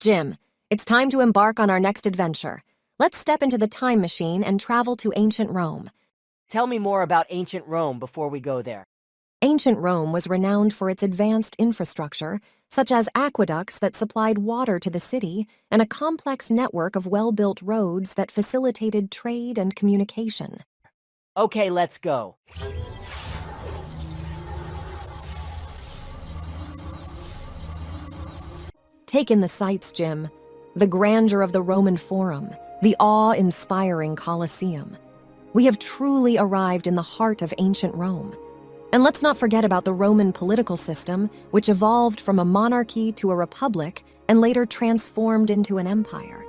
Jim, it's time to embark on our next adventure. Let's step into the time machine and travel to ancient Rome. Tell me more about ancient Rome before we go there. Ancient Rome was renowned for its advanced infrastructure, such as aqueducts that supplied water to the city and a complex network of well-built roads that facilitated trade and communication. Okay, let's go. Take in the sights, Jim. The grandeur of the Roman Forum, the awe-inspiring Colosseum. We have truly arrived in the heart of ancient Rome. And let's not forget about the Roman political system, which evolved from a monarchy to a republic and later transformed into an empire.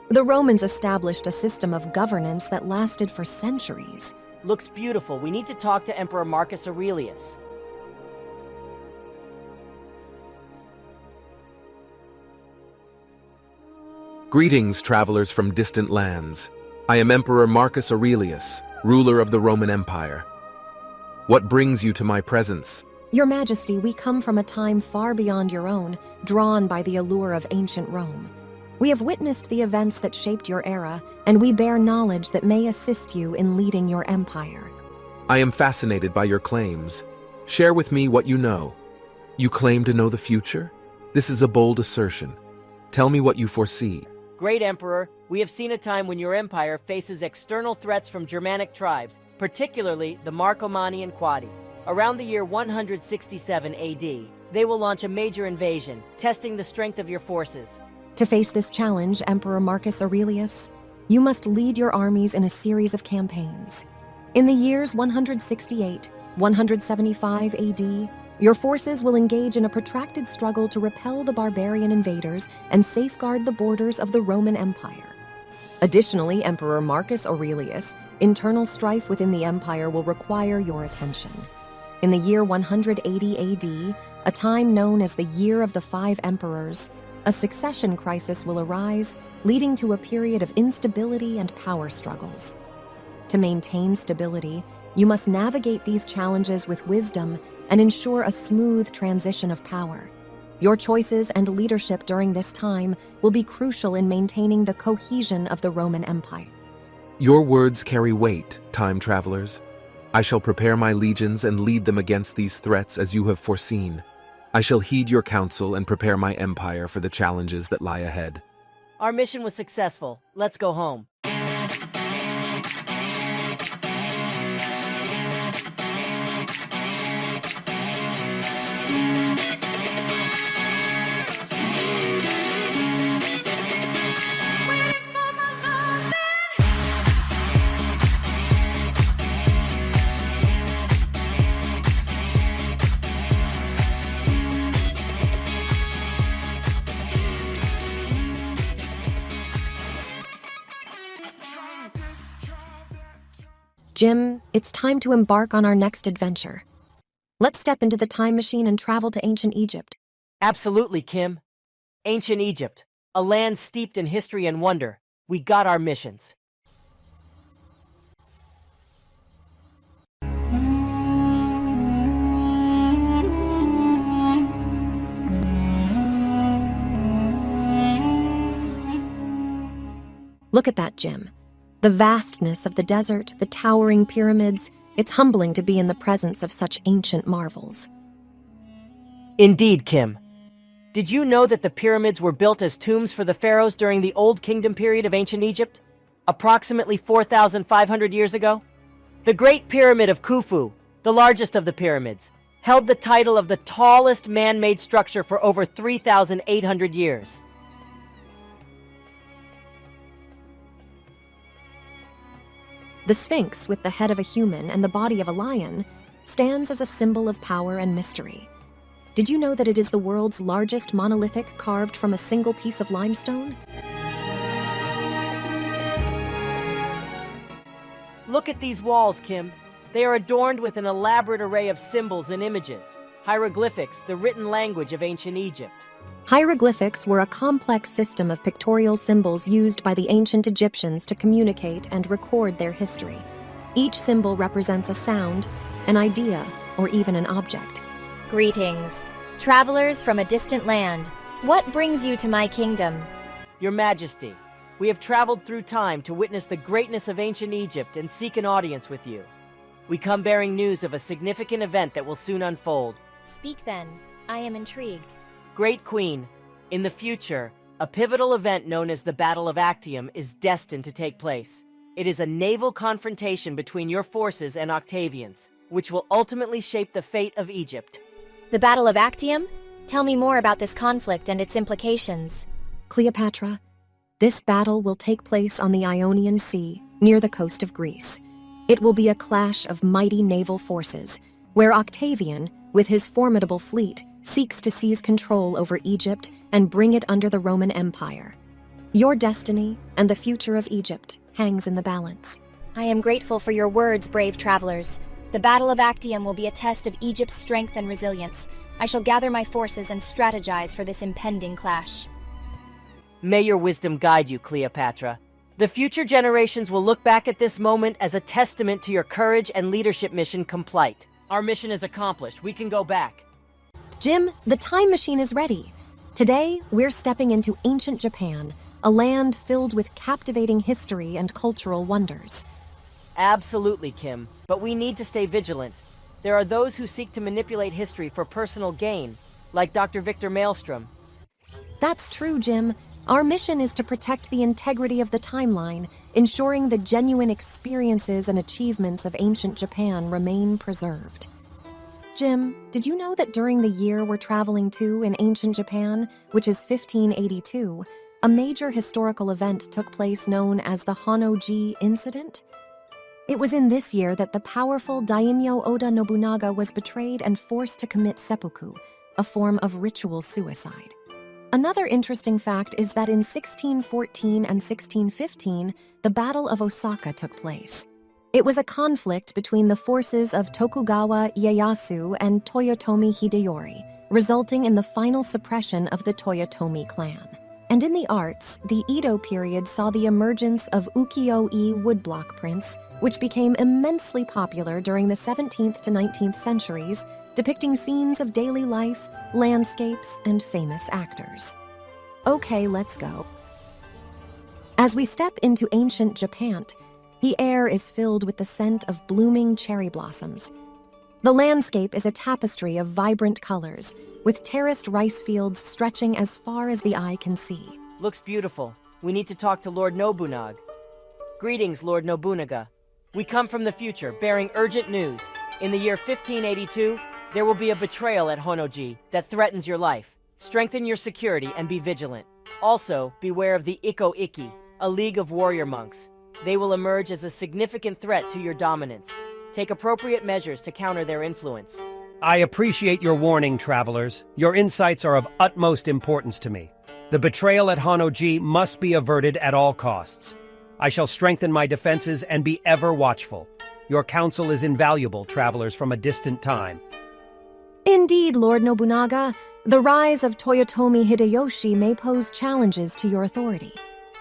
The Romans established a system of governance that lasted for centuries. Looks beautiful. We need to talk to Emperor Marcus Aurelius. Greetings, travelers from distant lands. I am Emperor Marcus Aurelius, ruler of the Roman Empire. What brings you to my presence? Your Majesty, we come from a time far beyond your own, drawn by the allure of ancient Rome. We have witnessed the events that shaped your era, and we bear knowledge that may assist you in leading your empire. I am fascinated by your claims. Share with me what you know. You claim to know the future? This is a bold assertion. Tell me what you foresee. Great Emperor, we have seen a time when your empire faces external threats from Germanic tribes, particularly the Marcomanni and Quadi. Around the year 167 AD, they will launch a major invasion, testing the strength of your forces. To face this challenge, Emperor Marcus Aurelius, you must lead your armies in a series of campaigns. In the years 168, 175 AD, your forces will engage in a protracted struggle to repel the barbarian invaders and safeguard the borders of the Roman Empire. Additionally, Emperor Marcus Aurelius, internal strife within the empire will require your attention. In the year 180 AD, a time known as the Year of the Five Emperors, a succession crisis will arise, leading to a period of instability and power struggles. To maintain stability, you must navigate these challenges with wisdom and ensure a smooth transition of power. Your choices and leadership during this time will be crucial in maintaining the cohesion of the Roman Empire. Your words carry weight, time travelers. I shall prepare my legions and lead them against these threats as you have foreseen. I shall heed your counsel and prepare my empire for the challenges that lie ahead. Our mission was successful. Let's go home. Jim, it's time to embark on our next adventure. Let's step into the time machine and travel to ancient Egypt. Absolutely, Kim. Ancient Egypt, a land steeped in history and wonder. We got our missions. Look at that, Jim. The vastness of the desert, the towering pyramids, it's humbling to be in the presence of such ancient marvels. Indeed, Kim. Did you know that the pyramids were built as tombs for the pharaohs during the Old Kingdom period of ancient Egypt? Approximately 4,500 years ago? The Great Pyramid of Khufu, the largest of the pyramids, held the title of the tallest man-made structure for over 3,800 years. The Sphinx, with the head of a human and the body of a lion, stands as a symbol of power and mystery. Did you know that it is the world's largest monolithic carved from a single piece of limestone? Look at these walls, Kim. They are adorned with an elaborate array of symbols and images. Hieroglyphics, the written language of ancient Egypt. Hieroglyphics were a complex system of pictorial symbols used by the ancient Egyptians to communicate and record their history. Each symbol represents a sound, an idea, or even an object. Greetings, travelers from a distant land. What brings you to my kingdom? Your Majesty, we have traveled through time to witness the greatness of ancient Egypt and seek an audience with you. We come bearing news of a significant event that will soon unfold. Speak then. I am intrigued. Great Queen, in the future, a pivotal event known as the Battle of Actium is destined to take place. It is a naval confrontation between your forces and Octavian's, which will ultimately shape the fate of Egypt. The Battle of Actium? Tell me more about this conflict and its implications. Cleopatra, this battle will take place on the Ionian Sea, near the coast of Greece. It will be a clash of mighty naval forces, where Octavian, with his formidable fleet, seeks to seize control over Egypt and bring it under the Roman Empire. Your destiny and the future of Egypt hangs in the balance. I am grateful for your words, brave travelers. The Battle of Actium will be a test of Egypt's strength and resilience. I shall gather my forces and strategize for this impending clash. May your wisdom guide you, Cleopatra. The future generations will look back at this moment as a testament to your courage and leadership mission complete. Our mission is accomplished. We can go back. Jim, the time machine is ready. Today, we're stepping into ancient Japan, a land filled with captivating history and cultural wonders. Absolutely, Kim. But we need to stay vigilant. There are those who seek to manipulate history for personal gain, like Dr. Victor Maelstrom. That's true, Jim. Our mission is to protect the integrity of the timeline, ensuring the genuine experiences and achievements of ancient Japan remain preserved. Jim, did you know that during the year we're traveling to in ancient Japan, which is 1582, a major historical event took place known as the Honnoji Incident? It was in this year that the powerful daimyo Oda Nobunaga was betrayed and forced to commit seppuku, a form of ritual suicide. Another interesting fact is that in 1614 and 1615, the Battle of Osaka took place. It was a conflict between the forces of Tokugawa Ieyasu and Toyotomi Hideyori, resulting in the final suppression of the Toyotomi clan. And in the arts, the Edo period saw the emergence of ukiyo-e woodblock prints, which became immensely popular during the 17th to 19th centuries, depicting scenes of daily life, landscapes, and famous actors. Okay, let's go. As we step into ancient Japan, the air is filled with the scent of blooming cherry blossoms. The landscape is a tapestry of vibrant colors, with terraced rice fields stretching as far as the eye can see. Looks beautiful. We need to talk to Lord Nobunaga. Greetings, Lord Nobunaga. We come from the future, bearing urgent news. In the year 1582, there will be a betrayal at Honnoji that threatens your life. Strengthen your security and be vigilant. Also, beware of the Ikko Ikki, a league of warrior monks. They will emerge as a significant threat to your dominance. Take appropriate measures to counter their influence. I appreciate your warning, travelers. Your insights are of utmost importance to me. The betrayal at Honnoji must be averted at all costs. I shall strengthen my defenses and be ever watchful. Your counsel is invaluable, travelers from a distant time. Indeed, Lord Nobunaga, the rise of Toyotomi Hideyoshi may pose challenges to your authority.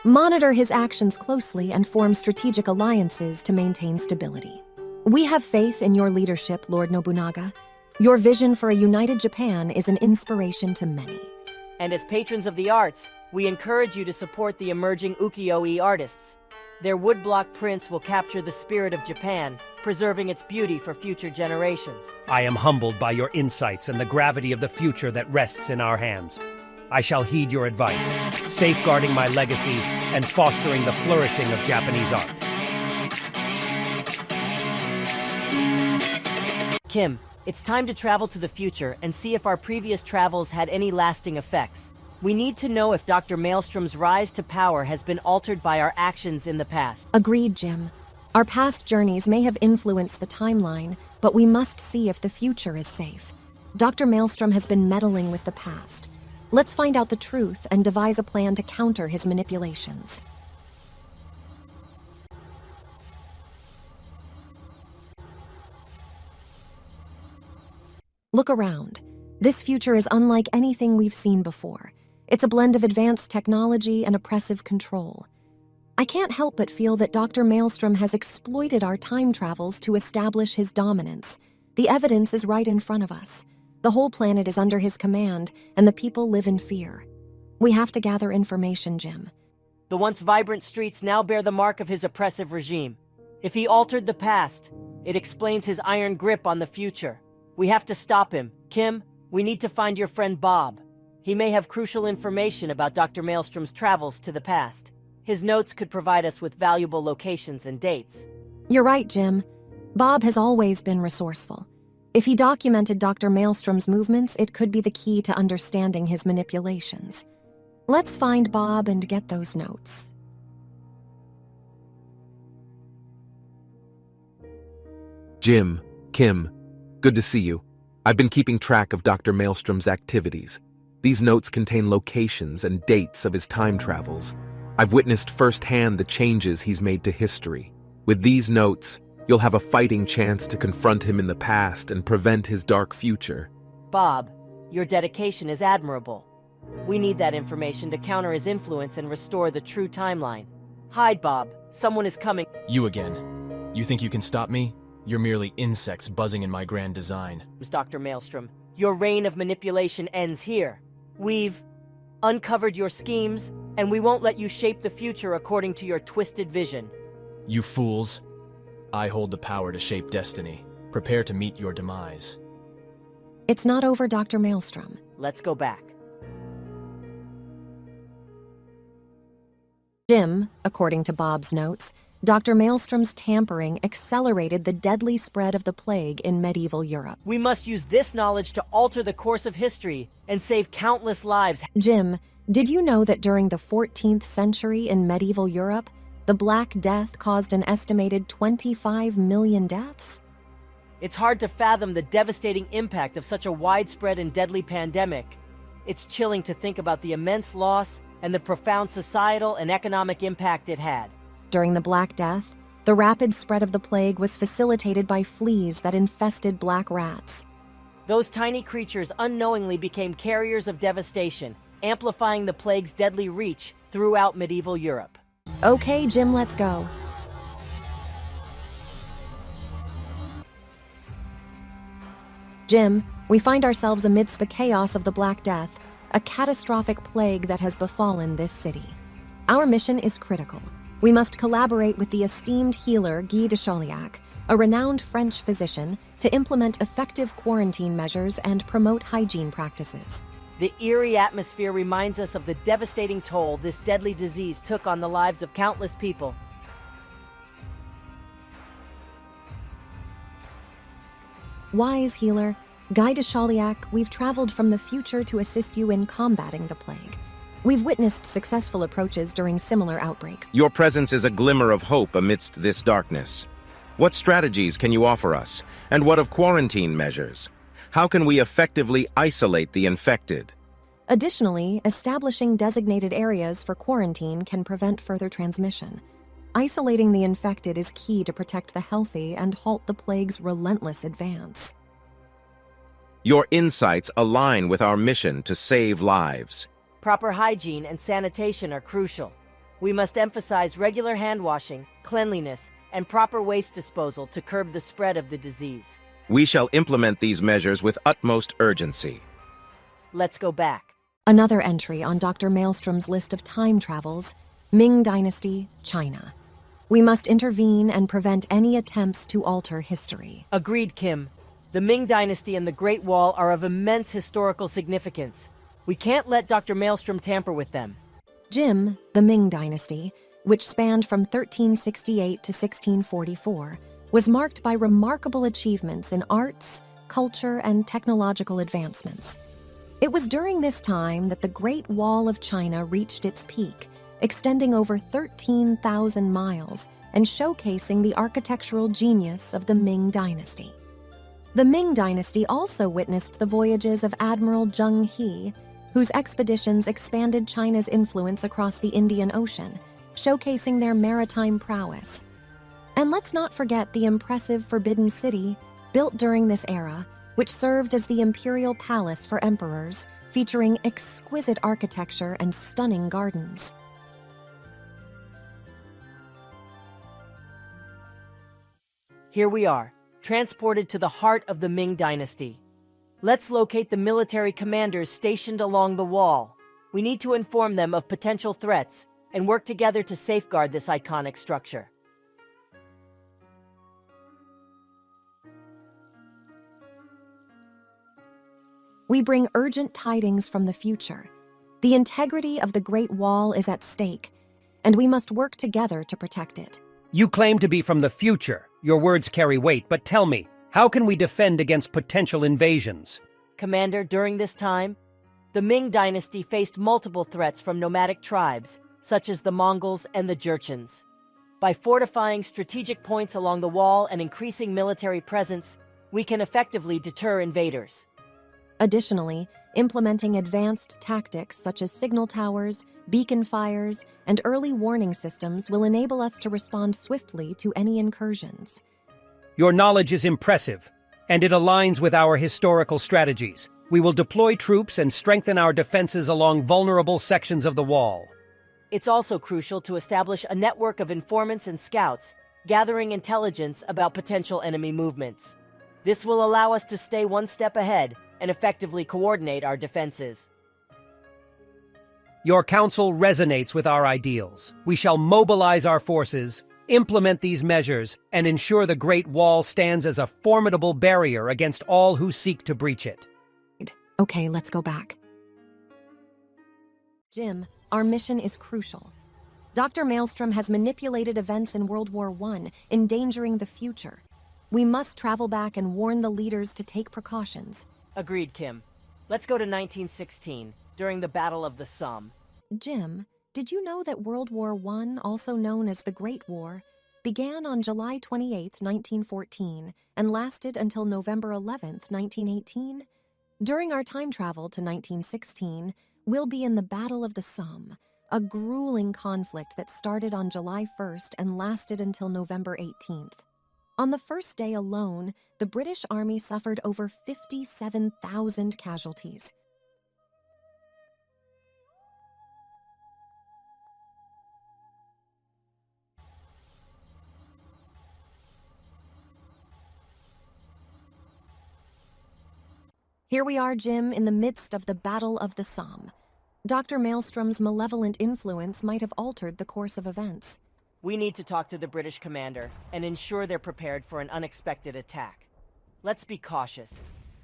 Monitor his actions closely and form strategic alliances to maintain stability. We have faith in your leadership, Lord Nobunaga. Your vision for a united Japan is an inspiration to many. And as patrons of the arts, we encourage you to support the emerging ukiyo-e artists. Their woodblock prints will capture the spirit of Japan, preserving its beauty for future generations. I am humbled by your insights and the gravity of the future that rests in our hands. I shall heed your advice, safeguarding my legacy and fostering the flourishing of Japanese art. Kim, it's time to travel to the future and see if our previous travels had any lasting effects. We need to know if Dr. Maelstrom's rise to power has been altered by our actions in the past. Agreed, Jim. Our past journeys may have influenced the timeline, but we must see if the future is safe. Dr. Maelstrom has been meddling with the past. Let's find out the truth and devise a plan to counter his manipulations. Look around. This future is unlike anything we've seen before. It's a blend of advanced technology and oppressive control. I can't help but feel that Dr. Maelstrom has exploited our time travels to establish his dominance. The evidence is right in front of us. The whole planet is under his command, and the people live in fear. We have to gather information, Jim. The once vibrant streets now bear the mark of his oppressive regime. If he altered the past, it explains his iron grip on the future. We have to stop him. Kim, we need to find your friend Bob. He may have crucial information about Dr. Maelstrom's travels to the past. His notes could provide us with valuable locations and dates. You're right, Jim. Bob has always been resourceful. If he documented Dr. Maelstrom's movements, it could be the key to understanding his manipulations. Let's find Bob and get those notes. Jim, Kim, good to see you. I've been keeping track of Dr. Maelstrom's activities. These notes contain locations and dates of his time travels. I've witnessed firsthand the changes he's made to history. With these notes, you'll have a fighting chance to confront him in the past and prevent his dark future. Bob, your dedication is admirable. We need that information to counter his influence and restore the true timeline. Hide, Bob. Someone is coming. You again. You think you can stop me? You're merely insects buzzing in my grand design. Dr. Maelstrom, your reign of manipulation ends here. We've uncovered your schemes, and we won't let you shape the future according to your twisted vision. You fools. I hold the power to shape destiny. Prepare to meet your demise. It's not over, Dr. Maelstrom. Let's go back. Jim, according to Bob's notes, Dr. Maelstrom's tampering accelerated the deadly spread of the plague in medieval Europe. We must use this knowledge to alter the course of history and save countless lives. Jim, did you know that during the 14th century in medieval Europe, the Black Death caused an estimated 25 million deaths? It's hard to fathom the devastating impact of such a widespread and deadly pandemic. It's chilling to think about the immense loss and the profound societal and economic impact it had. During the Black Death, the rapid spread of the plague was facilitated by fleas that infested black rats. Those tiny creatures unknowingly became carriers of devastation, amplifying the plague's deadly reach throughout medieval Europe. Okay, Jim, let's go. Jim, we find ourselves amidst the chaos of the Black Death, a catastrophic plague that has befallen this city. Our mission is critical. We must collaborate with the esteemed healer Guy de Chauliac, a renowned French physician, to implement effective quarantine measures and promote hygiene practices. The eerie atmosphere reminds us of the devastating toll this deadly disease took on the lives of countless people. Wise healer, Guy de Chauliac, we've traveled from the future to assist you in combating the plague. We've witnessed successful approaches during similar outbreaks. Your presence is a glimmer of hope amidst this darkness. What strategies can you offer us? And what of quarantine measures? How can we effectively isolate the infected? Additionally, establishing designated areas for quarantine can prevent further transmission. Isolating the infected is key to protect the healthy and halt the plague's relentless advance. Your insights align with our mission to save lives. Proper hygiene and sanitation are crucial. We must emphasize regular hand washing, cleanliness, and proper waste disposal to curb the spread of the disease. We shall implement these measures with utmost urgency. Let's go back. Another entry on Dr. Maelstrom's list of time travels, Ming Dynasty, China. We must intervene and prevent any attempts to alter history. Agreed, Kim. The Ming Dynasty and the Great Wall are of immense historical significance. We can't let Dr. Maelstrom tamper with them. Jim, the Ming Dynasty, which spanned from 1368 to 1644, was marked by remarkable achievements in arts, culture, and technological advancements. It was during this time that the Great Wall of China reached its peak, extending over 13,000 miles and showcasing the architectural genius of the Ming Dynasty. The Ming Dynasty also witnessed the voyages of Admiral Zheng He, whose expeditions expanded China's influence across the Indian Ocean, showcasing their maritime prowess. And let's not forget the impressive Forbidden City, built during this era, which served as the imperial palace for emperors, featuring exquisite architecture and stunning gardens. Here we are, transported to the heart of the Ming Dynasty. Let's locate the military commanders stationed along the wall. We need to inform them of potential threats and work together to safeguard this iconic structure. We bring urgent tidings from the future. The integrity of the Great Wall is at stake, and we must work together to protect it. You claim to be from the future. Your words carry weight, but tell me, how can we defend against potential invasions? Commander, during this time, the Ming dynasty faced multiple threats from nomadic tribes, such as the Mongols and the Jurchens. By fortifying strategic points along the wall and increasing military presence, we can effectively deter invaders. Additionally, implementing advanced tactics such as signal towers, beacon fires, and early warning systems will enable us to respond swiftly to any incursions. Your knowledge is impressive, and it aligns with our historical strategies. We will deploy troops and strengthen our defenses along vulnerable sections of the wall. It's also crucial to establish a network of informants and scouts, gathering intelligence about potential enemy movements. This will allow us to stay one step ahead and effectively coordinate our defenses. Your counsel resonates with our ideals. We shall mobilize our forces, implement these measures, and ensure the Great Wall stands as a formidable barrier against all who seek to breach it. Okay, let's go back. Jim, our mission is crucial. Dr. Maelstrom has manipulated events in World War I, endangering the future. We must travel back and warn the leaders to take precautions. Agreed, Kim. Let's go to 1916, during the Battle of the Somme. Jim, did you know that World War I, also known as the Great War, began on July 28, 1914, and lasted until November 11, 1918? During our time travel to 1916, we'll be in the Battle of the Somme, a grueling conflict that started on July 1st and lasted until November 18th. On the first day alone, the British Army suffered over 57,000 casualties. Here we are, Jim, in the midst of the Battle of the Somme. Dr. Maelstrom's malevolent influence might have altered the course of events. We need to talk to the British commander and ensure they're prepared for an unexpected attack. Let's be cautious.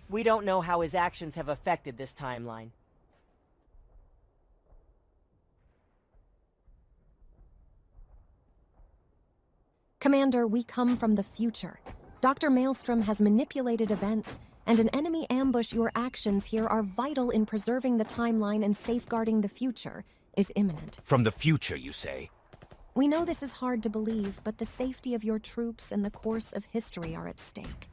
We don't know how his actions have affected this timeline. Commander, we come from the future. Dr. Maelstrom has manipulated events, and an enemy ambush. Your actions here are vital in preserving the timeline and safeguarding the future is imminent. From the future, you say? We know this is hard to believe, but the safety of your troops and the course of history are at stake.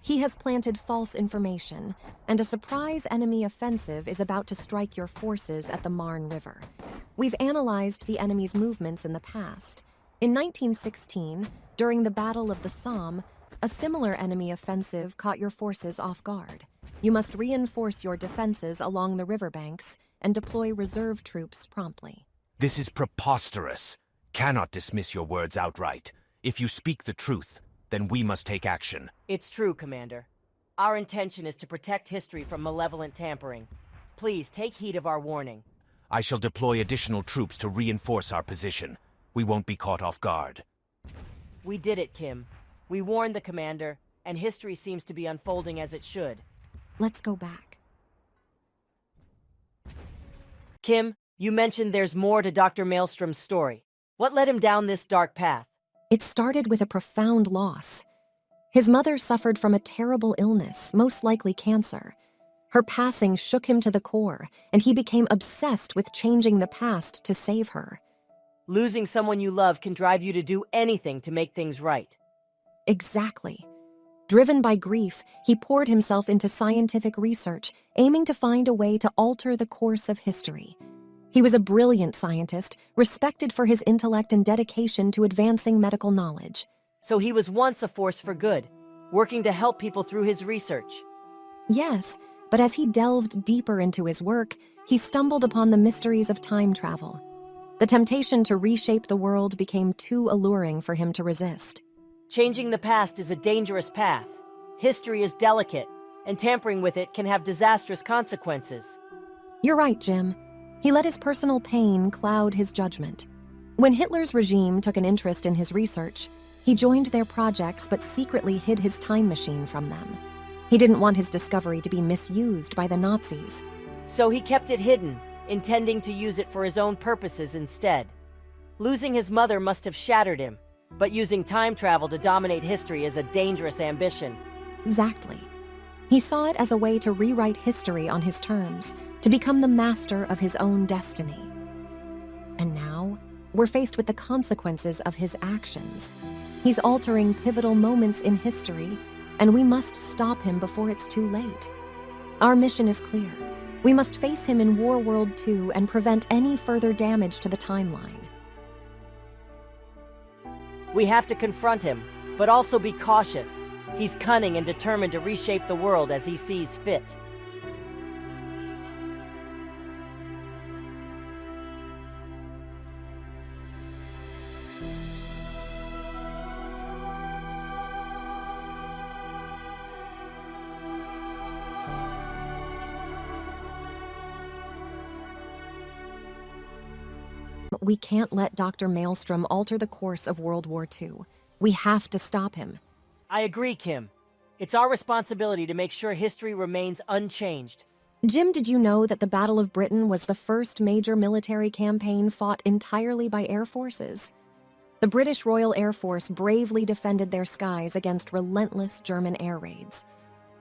He has planted false information, and a surprise enemy offensive is about to strike your forces at the Marne River. We've analyzed the enemy's movements in the past. In 1916, during the Battle of the Somme, a similar enemy offensive caught your forces off guard. You must reinforce your defenses along the riverbanks and deploy reserve troops promptly. This is preposterous. Cannot dismiss your words outright. If you speak the truth, then we must take action. It's true, Commander. Our intention is to protect history from malevolent tampering. Please take heed of our warning. I shall deploy additional troops to reinforce our position. We won't be caught off guard. We did it, Kim. We warned the Commander, and history seems to be unfolding as it should. Let's go back. Kim, you mentioned there's more to Dr. Maelstrom's story. What led him down this dark path? It started with a profound loss. His mother suffered from a terrible illness, most likely cancer. Her passing shook him to the core, and he became obsessed with changing the past to save her. Losing someone you love can drive you to do anything to make things right. Exactly. Driven by grief, he poured himself into scientific research, aiming to find a way to alter the course of history. He was a brilliant scientist, respected for his intellect and dedication to advancing medical knowledge. So he was once a force for good, working to help people through his research. Yes, but as he delved deeper into his work, he stumbled upon the mysteries of time travel. The temptation to reshape the world became too alluring for him to resist. Changing the past is a dangerous path. History is delicate, and tampering with it can have disastrous consequences. You're right, Jim. He let his personal pain cloud his judgment. When Hitler's regime took an interest in his research, he joined their projects but secretly hid his time machine from them. He didn't want his discovery to be misused by the Nazis. So he kept it hidden, intending to use it for his own purposes instead. Losing his mother must have shattered him, but using time travel to dominate history is a dangerous ambition. Exactly. He saw it as a way to rewrite history on his terms, to become the master of his own destiny. And now, we're faced with the consequences of his actions. He's altering pivotal moments in history, and we must stop him before it's too late. Our mission is clear. We must face him in War World 2 and prevent any further damage to the timeline. We have to confront him, but also be cautious. He's cunning and determined to reshape the world as he sees fit. We can't let Dr. Maelstrom alter the course of World War II. We have to stop him. I agree, Kim. It's our responsibility to make sure history remains unchanged. Jim, did you know that the Battle of Britain was the first major military campaign fought entirely by air forces? The British Royal Air Force bravely defended their skies against relentless German air raids.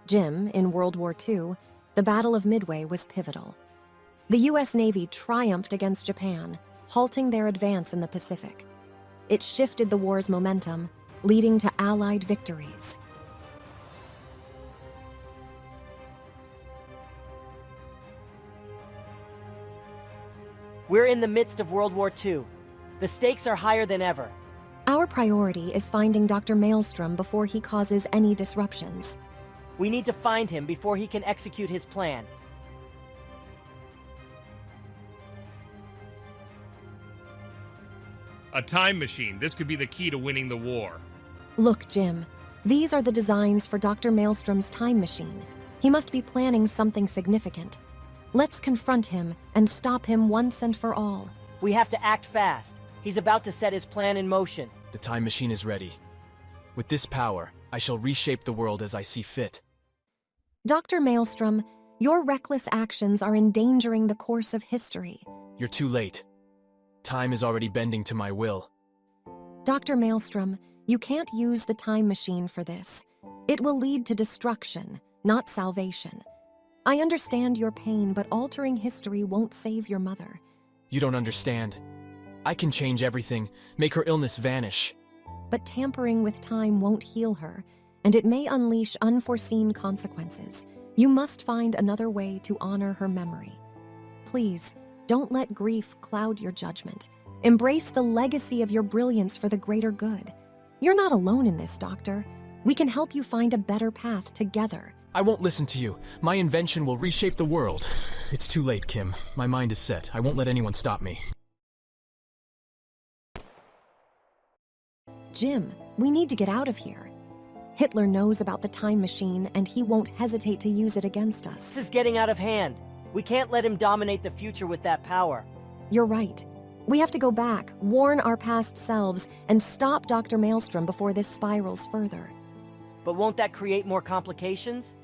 Jim, in World War II, the Battle of Midway was pivotal. The U.S. Navy triumphed against Japan, halting their advance in the Pacific. It shifted the war's momentum, leading to Allied victories. We're in the midst of World War II. The stakes are higher than ever. Our priority is finding Dr. Maelstrom before he causes any disruptions. We need to find him before he can execute his plan. A time machine. This could be the key to winning the war. Look, Jim, these are the designs for Dr. Maelstrom's time machine. He must be planning something significant. Let's confront him and stop him once and for all. We have to act fast. He's about to set his plan in motion. The time machine is ready. With this power, I shall reshape the world as I see fit. Dr. Maelstrom, your reckless actions are endangering the course of history. You're too late. Time is already bending to my will. Dr. Maelstrom, you can't use the time machine for this. It will lead to destruction, not salvation. I understand your pain, but altering history won't save your mother. You don't understand. I can change everything, make her illness vanish. But tampering with time won't heal her, and it may unleash unforeseen consequences. You must find another way to honor her memory. Please, don't let grief cloud your judgment. Embrace the legacy of your brilliance for the greater good. You're not alone in this, Doctor. We can help you find a better path together. I won't listen to you. My invention will reshape the world. It's too late, Kim. My mind is set. I won't let anyone stop me. Jim, we need to get out of here. Hitler knows about the time machine, and he won't hesitate to use it against us. This is getting out of hand. We can't let him dominate the future with that power. You're right. We have to go back, warn our past selves, and stop Dr. Maelstrom before this spirals further. But won't that create more complications?